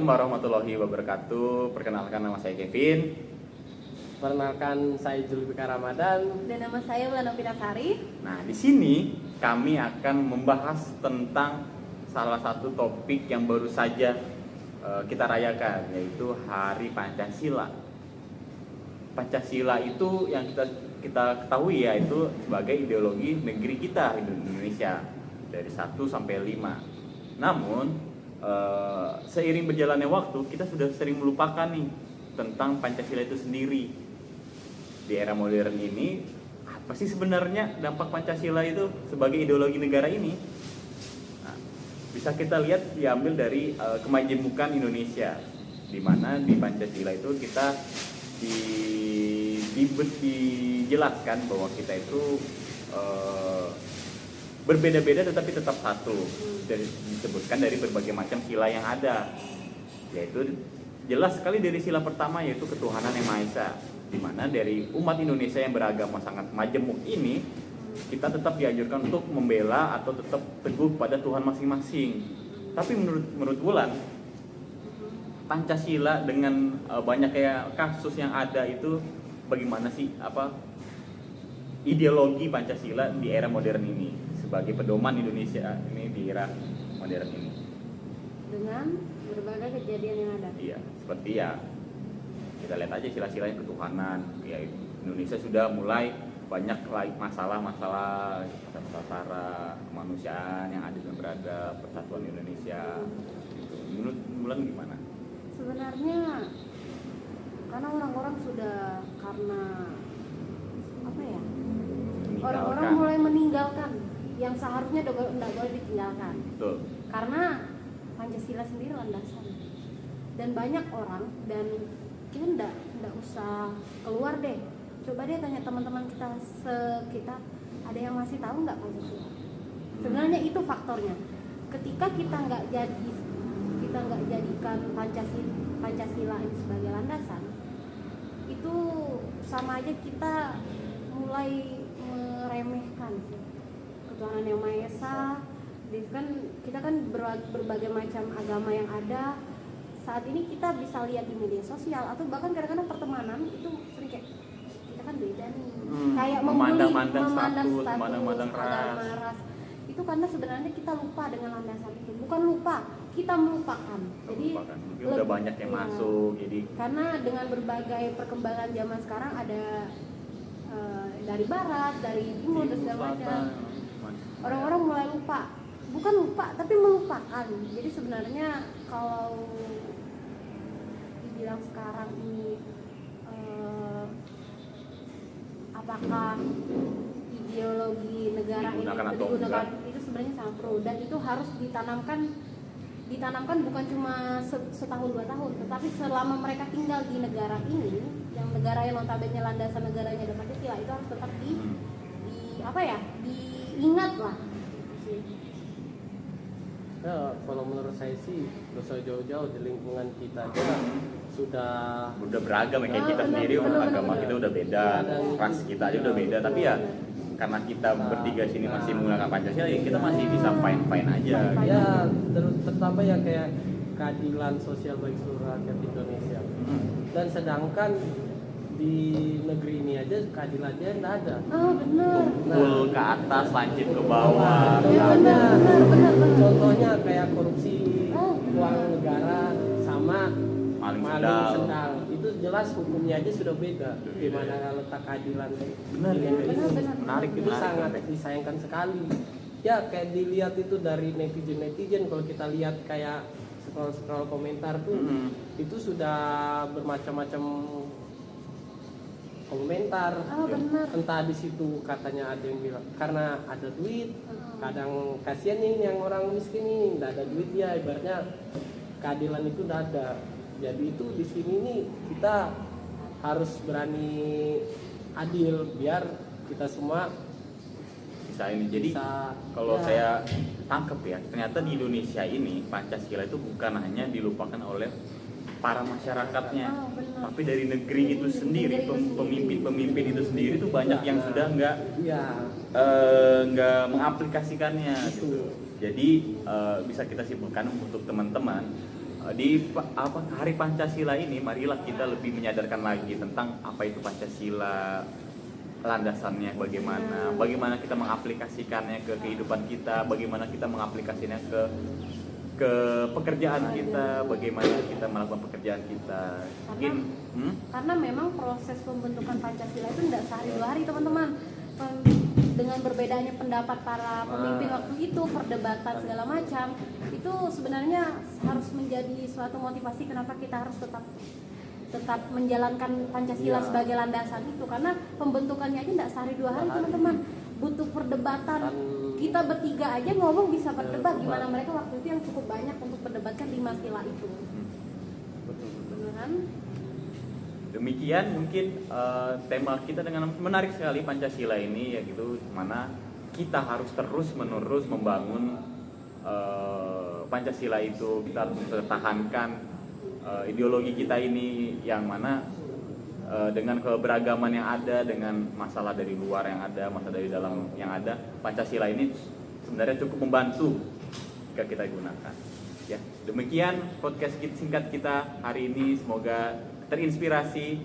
Assalamualaikum warahmatullahi wabarakatuh. Perkenalkan, nama saya Kevin. Perkenalkan, saya Julbika Ramadan. Dan nama saya Wulan Novitasari. Nah, di sini kami akan membahas tentang salah satu topik yang baru saja kita rayakan, yaitu Hari Pancasila. Pancasila itu yang kita ketahui ya, itu sebagai ideologi negeri kita, Indonesia, dari 1 sampai 5. Namun seiring berjalannya waktu, kita sudah sering melupakan nih tentang Pancasila itu sendiri. Di era modern ini, apa sih sebenarnya dampak Pancasila itu sebagai ideologi negara ini? Nah, bisa kita lihat diambil dari kemajemukan Indonesia, di mana di Pancasila itu kita dijelaskan bahwa kita itu berbeda-beda tetapi tetap satu. Dan disebutkan dari berbagai macam sila yang ada, yaitu jelas sekali dari sila pertama, yaitu ketuhanan yang Maha Esa, di mana dari umat Indonesia yang beragama sangat majemuk ini, kita tetap dianjurkan untuk membela atau tetap teguh pada Tuhan masing-masing. Tapi menurut Wulan, Pancasila dengan banyak kayak kasus yang ada itu, bagaimana sih ideologi Pancasila di era modern ini sebagai pedoman Indonesia ini di era modern ini? Dengan berbagai kejadian yang ada. Iya, seperti ya kita lihat aja sila-sila yang ketuhanan. Ya, Indonesia sudah mulai banyak masalah-masalah sara kemanusiaan yang adil dan beradab, persatuan Indonesia. Gitu. Menurut Wulan gimana? Sebenarnya karena orang-orang sudah orang-orang mulai meninggalkan yang seharusnya tidak boleh ditinggalkan. Betul. Karena Pancasila sendiri landasan. Dan banyak orang, dan kita tidak usah keluar deh. Coba deh tanya teman-teman kita sekitar, ada yang masih tahu nggak Pancasila? Sebenarnya itu faktornya. Ketika kita nggak jadikan Pancasila ini sebagai landasan, itu sama aja kita mulai meremehkan ketuhanan yang Maha Esa. Kita kan berbagai macam agama yang ada. Saat ini kita bisa lihat di media sosial atau bahkan kadang-kadang pertemanan itu sering kayak kita kan beda nih, kayak memandang status, agama, ras. Itu karena sebenarnya kita lupa dengan landasan itu. Bukan lupa, kita melupakan. Jadi udah banyak yang masuk. Jadi karena dengan berbagai perkembangan zaman sekarang ada dari barat, dari timur dan segala macam. Orang-orang mulai lupa. Bukan lupa, tapi melupakan. Jadi sebenarnya kalau dibilang sekarang ini apakah ideologi negara ini digunakan, itu sebenarnya sangat perlu, dan itu harus ditanamkan bukan cuma setahun 2 tahun, tetapi selama mereka tinggal di negara ini, yang negara yang notabene landasan negaranya ada Pancasila, itu harus tetap diingat lah. Ya, kalau menurut saya sih gak usah jauh-jauh, di lingkungan kita aja sudah beragam ya, kayak kita sendiri agama kita udah beda, ras kita aja udah beda, tapi ya karena kita bertiga sini masih menggunakan Pancasila, ya kita masih bisa fine aja. Ya, terutama ya kayak keadilan sosial bagi seluruh rakyat Indonesia. Dan sedangkan di negeri ini aja keadilannya nggak ada. Benar. Pukul ke atas, lancip ke bawah. Benar. Contohnya kayak korupsi uang negara sama maling sendal. Itu jelas hukumnya aja sudah beda. Gimana letak keadilan? Benar. Menarik, itu sangat disayangkan sekali. Ya kayak dilihat itu dari netizen kalau kita lihat kayak scroll komentar tuh, itu sudah bermacam-macam komentar. Entah di situ katanya ada yang bilang karena ada duit, kadang kasihan nih yang orang miskin ini nggak ada duit, ya ibaratnya keadilan itu nggak ada. Jadi itu di sini nih kita harus berani adil biar kita semua bisa ini. Jadi kalau saya tangkap ya, ternyata di Indonesia ini Pancasila itu bukan hanya dilupakan oleh para masyarakatnya, tapi dari negeri itu sendiri, pemimpin itu sendiri tuh banyak yang sudah nggak mengaplikasikannya gitu. Jadi bisa kita simpulkan untuk teman-teman, Hari Pancasila ini, marilah kita lebih menyadarkan lagi tentang apa itu Pancasila, landasannya bagaimana kita mengaplikasikannya ke kehidupan kita, bagaimana kita mengaplikasikannya ke pekerjaan kita, bagaimana kita melakukan pekerjaan kita. Karena memang proses pembentukan Pancasila itu tidak sehari dua hari, teman-teman. Dengan berbedanya pendapat para pemimpin waktu itu, perdebatan segala macam, itu sebenarnya harus menjadi suatu motivasi kenapa kita harus tetap menjalankan Pancasila sebagai landasan itu, karena pembentukannya aja tidak sehari dua hari, teman-teman. Butuh perdebatan. Kita bertiga aja ngomong bisa berdebat, gimana mereka waktu itu yang cukup banyak untuk berdebatkan 5 sila itu. Beneran? Demikian mungkin tema kita dengan menarik sekali Pancasila ini, yaitu mana kita harus terus-menerus membangun Pancasila itu. Kita harus mempertahankan ideologi kita ini, yang mana dengan keberagaman yang ada, dengan masalah dari luar yang ada, masalah dari dalam yang ada, Pancasila ini sebenarnya cukup membantu jika kita gunakan. Ya, demikian podcast singkat kita hari ini, semoga terinspirasi